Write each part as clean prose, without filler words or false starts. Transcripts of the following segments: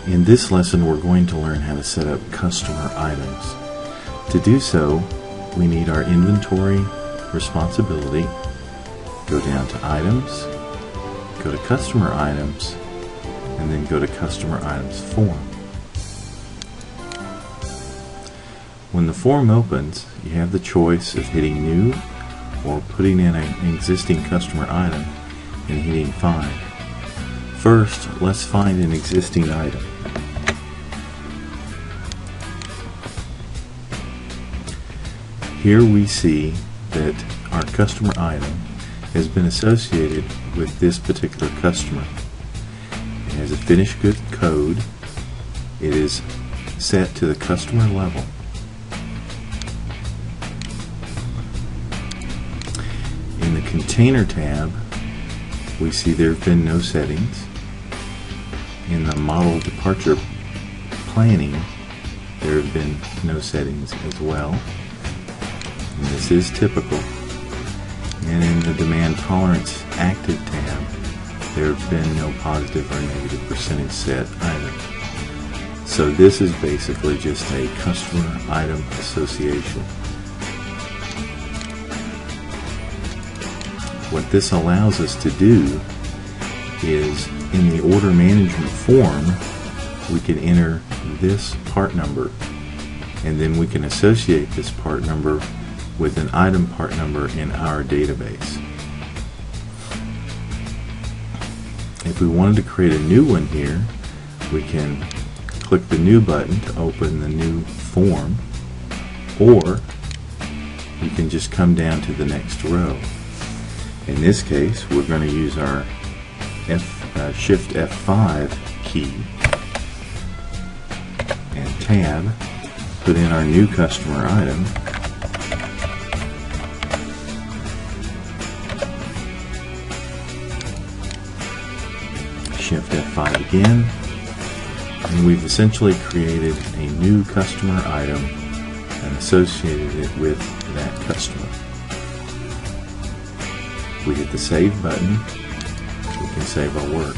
In this lesson, we're going to learn how to set up customer items. To do so, we need our inventory responsibility. Go down to Items, go to Customer Items, and then go to Customer Items Form. When the form opens, you have the choice of hitting New or putting in an existing customer item and hitting Find. First, let's find an existing item. Here we see that our customer item has been associated with this particular customer. It has a finished goods code. It is set to the customer level. In the Container tab, we see there have been no settings. In the Model Departure Planning, there have been no settings as well. And this is typical. And in the Demand Tolerance Active tab, there have been no positive or negative percentage set either. So this is basically just a customer item association. What this allows us to do is, in the order management form, we can enter this part number, and then we can associate this part number with an item part number in our database. If we wanted to create a new one here, we can click the New button to open the new form, or we can just come down to the next row. In this case, we're going to use our Shift F5 key and Tab, put in our new customer item, Shift F5 again, and we've essentially created a new customer item and associated it with that customer. We hit the Save button, we can save our work.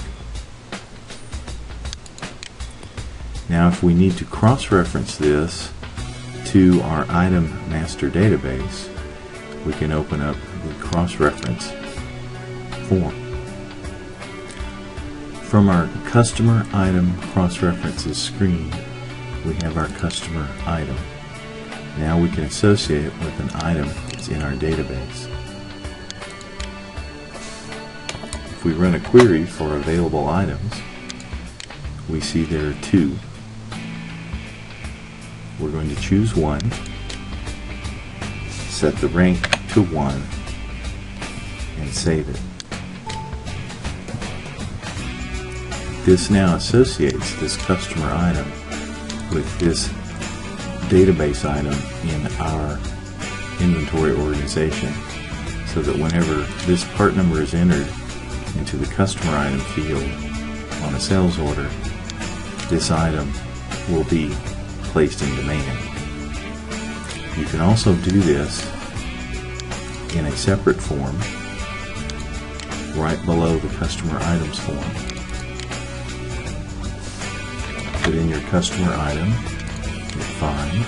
Now if we need to cross-reference this to our item master database, we can open up the cross-reference form. From our customer item cross-references screen, we have our customer item. Now we can associate it with an item that's in our database. If we run a query for available items, we see there are two. We're going to choose one, set the rank to 1, and save it. This now associates this customer item with this database item in our inventory organization, so that whenever this part number is entered into the customer item field on a sales order, this item will be placed in demand. You can also do this in a separate form right below the customer items form. Put in your customer item, hit Find.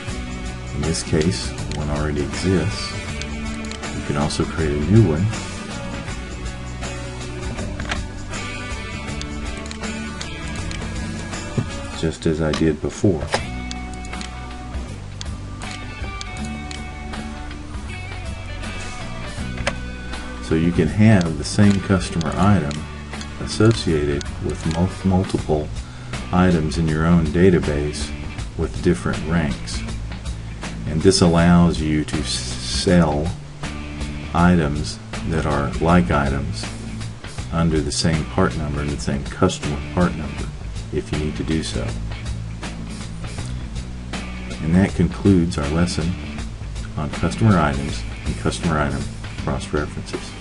In this case, one already exists. You can also create a new one. Just as I did before. So you can have the same customer item associated with multiple items in your own database with different ranks. And this allows you to sell items that are like items under the same part number and the same customer part number, if you need to do so. And that concludes our lesson on customer items and customer item cross-references.